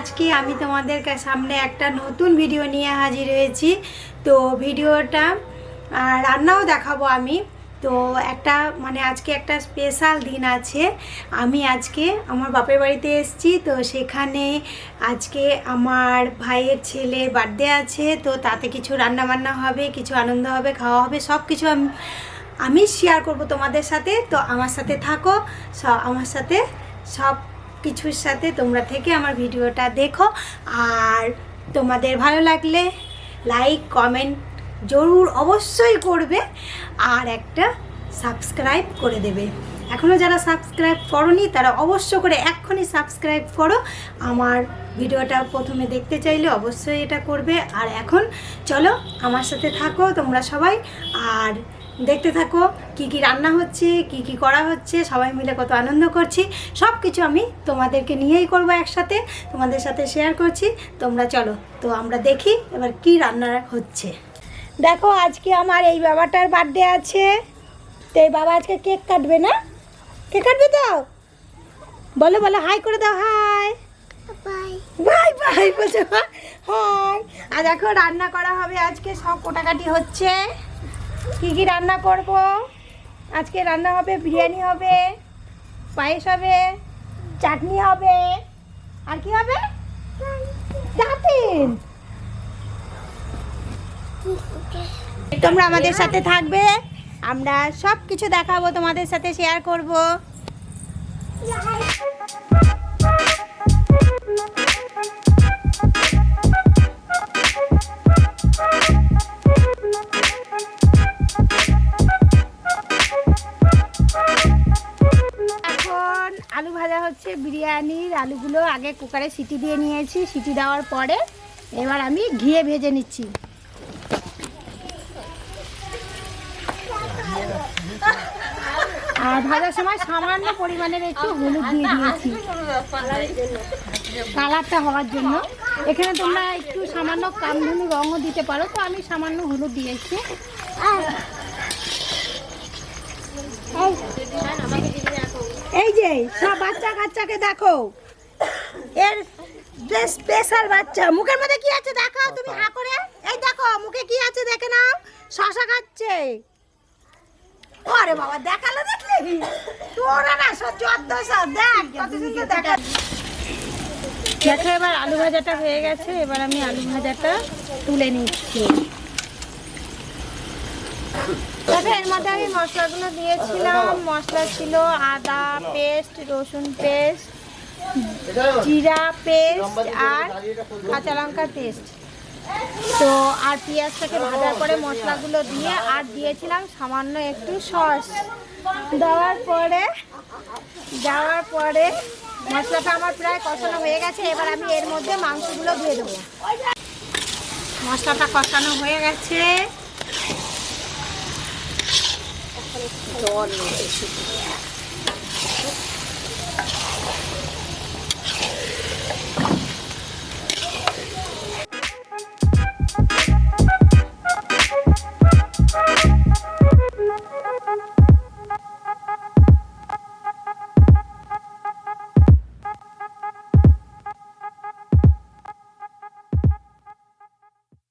আজকে আমি তোমাদের সামনে একটা নতুন ভিডিও নিয়ে হাজির হয়েছি। তো ভিডিওটা রান্নাও দেখাবো আমি। তো একটা আজকে একটা স্পেশাল দিন আছে। আমি আজকে আমার বাপের বাড়িতে এসেছি। তো সেখানে আজকে আমার ভাইয়ের ছেলের বার্থডে আছে। তো তাতে কিছু রান্না বান্না হবে, কিছু আনন্দ হবে, খাওয়া হবে, সব কিছু আমি শেয়ার করব তোমাদের সাথে। তো আমার সাথে থাকো, আমার সাথে সব কিছুর সাথে তোমরা থেকে আমার ভিডিওটা দেখো। আর তোমাদের ভালো লাগলে লাইক কমেন্ট জরুর অবশ্যই করবে, আর একটা সাবস্ক্রাইব করে দেবে। এখনও যারা সাবস্ক্রাইব করোনি তারা অবশ্য করে এক্ষুনি সাবস্ক্রাইব করো। আমার ভিডিওটা প্রথমে দেখতে চাইলে অবশ্যই এটা করবে। আর এখন চলো আমার সাথে থাকো তোমরা সবাই, আর দেখতে থাকো কি কি রান্না হচ্ছে, কি কি করা হচ্ছে, সবাই মিলে কত আনন্দ করছি। সব কিছু আমি তোমাদেরকে নিয়েই করব, একসাথে তোমাদের সাথে শেয়ার করছি। তোমরা চলো তো আমরা দেখি এবার কি রান্না হচ্ছে। দেখো আজকে আমার এই বাবাটার বার্থডে আছে। তো এই বাবা আজকে কেক কাটবে, না কেক কাটবে তো বলো বলো হাই করে দাও, হাই বাই বাই বলছো হাই। আর দেখো রান্না করা হবে আজকে, সব কোটাকাটি হচ্ছে। কি কি রান্না করব আজকে? রান্না হবে বিরিয়ানি হবে, পায়েস হবে, চাটনি হবে, আর কি হবে? চাটনি। তোমরা আমাদের সাথে থাকবে, আমরা সব কিছু দেখাবো, তোমাদের সাথে শেয়ার করব। এখন আলু ভাজা হচ্ছে, বিরিয়ানির আলুগুলো আগে কুকারে সিটি দিয়ে নিয়েছি। সিটি দেওয়ার পরে এবার আমি ঘিয়ে ভেজে নিচ্ছি। আর ভাজার সময় সামান্য পরিমাণের একটু হলুদ দিয়ে দিয়েছি কালারটা হওয়ার জন্য। এখানে তোমরা একটু সামান্য কামধুনু রঙও দিতে পারো, তো আমি সামান্য হলুদ দিয়েছি। এই যে সব বাচ্চা কাচ্চাকে দেখো, এর স্পেশাল বাচ্চা। মুখের মধ্যে কি আছে দেখাও তুমি, হা করে। এই দেখো মুখে কি আছে দেখে নাও, শশা খাচ্ছে। ওরে বাবা দেখালো, দেখলি তোরা না সহ্য অধ্যসা, দেখ কত সুন্দর দেখা। দেখো এবার আলু ভাজাটা হয়ে গেছে, এবার আমি আলু ভাজাটা তুলে নিচ্ছি। তবে এর মধ্যে আমি মশলাগুলো দিয়েছিলাম। মশলা ছিল আদা পেস্ট, রসুন পেস্ট, জিরা পেস্ট, আর কাঁচা লঙ্কার পেস্ট। তো আর পেঁয়াজটাকে ভাজার পরে মশলাগুলো দিয়ে আর দিয়েছিলাম সামান্য একটু সস। দেওয়ার পরে মশলাটা আমার প্রায় কষানো হয়ে গেছে। এবার আমি এর মধ্যে মাংসগুলো দিয়ে দেবো। মশলাটা কষানো হয়ে গেছে।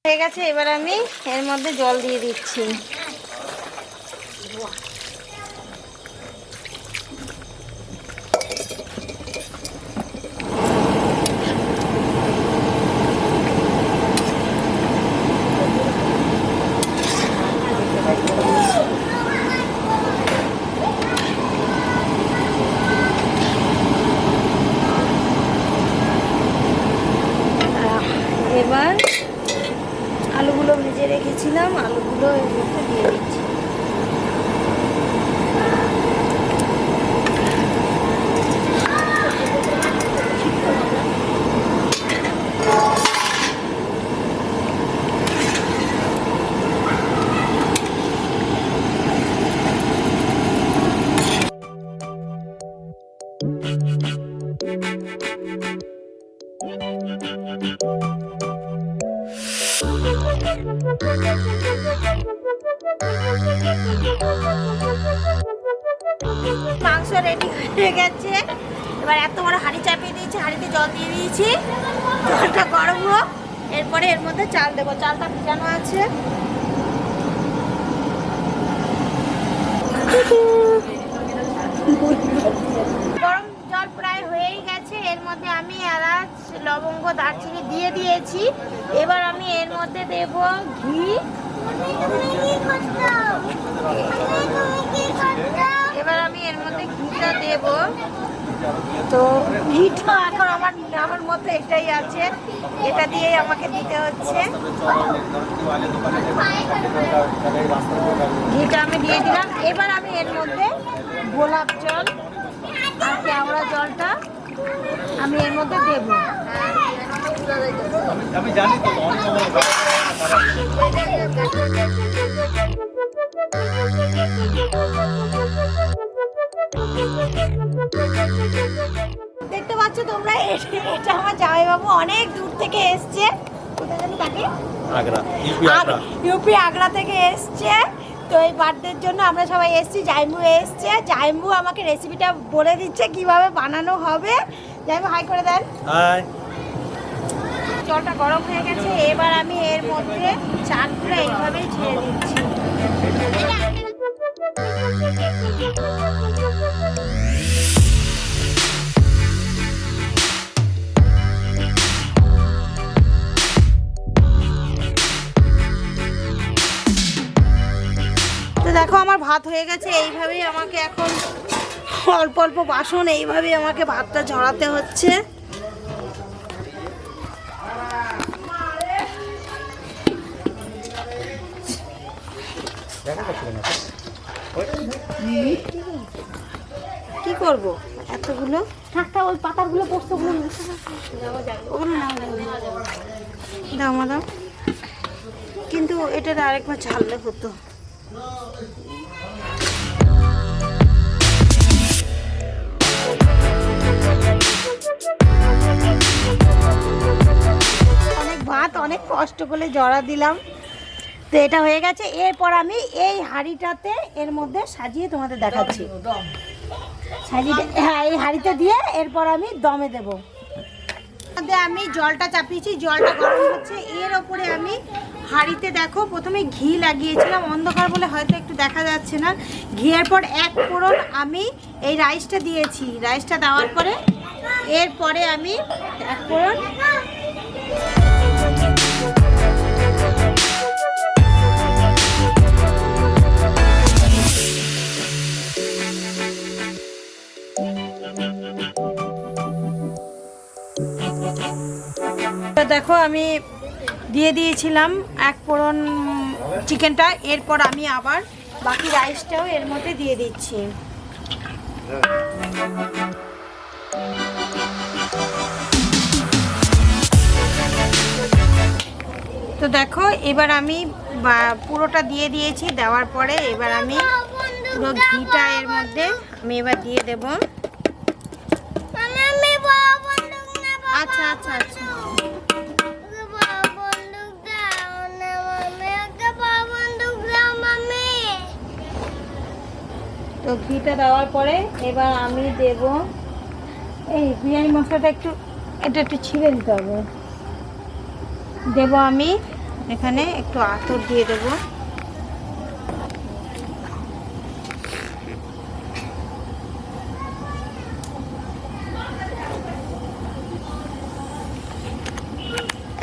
হয়ে গেছে, এবার আমি এর মধ্যে জল দিয়ে দিচ্ছি। এবার আলুগুলো ভেজে রেখেছিলাম, আলুগুলো এর মধ্যে দিয়ে দিচ্ছি। মাংস রেডি হয়ে গেছে। এবার এত বড় হাঁড়ি চাপিয়ে দিয়েছি, হাঁড়িতে জল দিয়ে দিয়েছি, জলটা গরম হোক, এরপরে এর মধ্যে চাল দেবো। চালটা ভিজানো আছে। গরম জল প্রায় হয়েই গেছে, এর মধ্যে আমি এলাচ, লবঙ্গ, দারচিনি দিয়ে দিয়েছি। এবার আমি এর মধ্যে দেব ঘি। এবার আমি এর মধ্যে ঘিটা দেব। তো ঘিটা এখন আমার মধ্যে এটাই আছে, এটা দিয়েই আমাকে দিতে হচ্ছে। ঘিটা আমি দিয়ে দিলাম। এবার আমি এর মধ্যে গোলাপ জল আর কেওড়া জলটা আমি এর মধ্যে দেব। আমি জানি তো দেখতে পাচ্ছ তোমরা, এটা আমার জামাইবাবু অনেক দূর থেকে এসছে। ইউপি আগ্রা থেকে এসছে। তো এই বার্থডের জন্য আমরা সবাই এসছি, জাইম্বু এসছে। জাইম্বু আমাকে রেসিপিটা বলে দিচ্ছে কিভাবে বানানো হবে। জাইম্বু হাই করে দেন। হাই। জলটা গরম হয়ে গেছে, এবার আমি এর মধ্যে চালগুলো এইভাবেই ছেড়ে দিচ্ছি। তো দেখো আমার ভাত হয়ে গেছে। এইভাবেই আমাকে এখন অল্প অল্প বাসন এইভাবেই আমাকে ভাতটা ঝরাতে হচ্ছে। কি করব এতগুলো? ঠাকটা ওই পাতাগুলো পড়ছে, ওগুলো দাও দাও। কিন্তু এটা আরেকবার ঝাললে হতো। অনেক ভাত অনেক কষ্ট করে জড়া দিলাম। তো এটা হয়ে গেছে। এরপর আমি এই হাঁড়িটাতে এর মধ্যে সাজিয়ে তোমাদের দেখাচ্ছি। হ্যাঁ, এই হাঁড়িতে দিয়ে এরপর আমি দমে দেব। আমি জলটা চাপিয়েছি, জলটা গরম হচ্ছে। এর ওপরে আমি হাঁড়িতে দেখো প্রথমে ঘি লাগিয়েছিলাম, অন্ধকার বলে হয়তো একটু দেখা যাচ্ছে না। ঘিয়ের পর এক ফোড়ন আমি এই রাইসটা দিয়েছি। রাইসটা দেওয়ার পরে এরপরে আমি এক ফোড়ন দেখো আমি দিয়ে দিয়েছিলাম এক ফোড়ন চিকেনটা। এরপর আমি আবার বাকি রাইসটাও এর মধ্যে দিয়ে দিচ্ছি। তো দেখো এবার আমি পুরোটা দিয়ে দিয়েছি। দেওয়ার পরে এবার আমি পুরো ঘিটা এর মধ্যে আমি এবার দিয়ে দেব। আচ্ছা আচ্ছা আচ্ছা। তো ঘিটা দেওয়ার পরে এবার আমি দেব এই বিরিয়ানি মশলাটা, এটা একটু ছিঁড়ে দিতে হবে। দেব আমি এখানে একটু আতর দিয়ে দেব।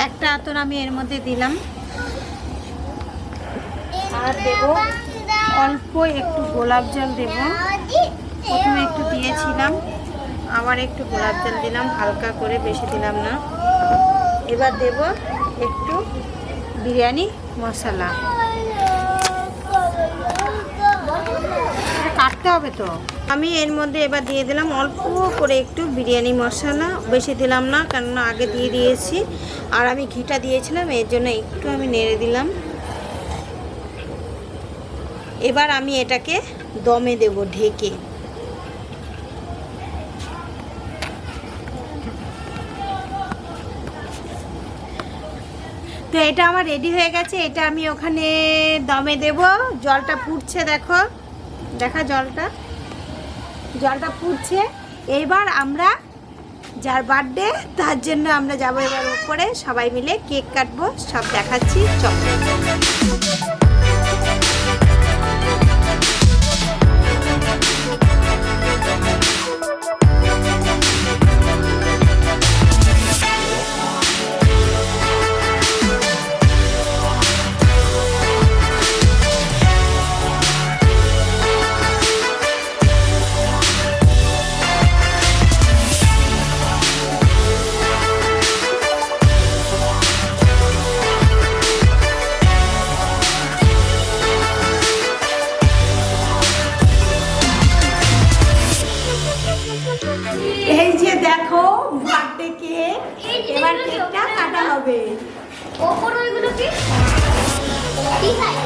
একটা আতর আমি এর মধ্যে দিলাম। আর দেব অল্প একটু গোলাপ জল দেব। প্রথমে একটু দিয়েছিলাম, আবার একটু গোলাপ জল দিলাম হালকা করে, বেশি দিলাম না। এবার দেব একটু বিরিয়ানি মশলা। কাটতে হবে তো। আমি এর মধ্যে এবার দিয়ে দিলাম অল্প করে একটু বিরিয়ানি মশলা, বেশি দিলাম না, কেননা আগে দিয়ে দিয়েছি। আর আমি ঘিটা দিয়েছিলাম, এর জন্য একটু আমি নেড়ে দিলাম। এবার আমি এটাকে দমে দেব ঢেকে। তো এটা আমার রেডি হয়ে গেছে। এটা আমি ওখানে দমে দেব। জলটা ফুটছে, দেখো দেখা জলটা ফুটছে। এইবার আমরা যার বার্থডে তার জন্য আমরা যাবো এবার উপরে, সবাই মিলে কেক কাটবো, সব দেখাচ্ছি, চলো। এই যে দেখো বার্থডে কেক, এবার কেকটা কাটা হবে। ওপর ওইগুলো কি কি খায়?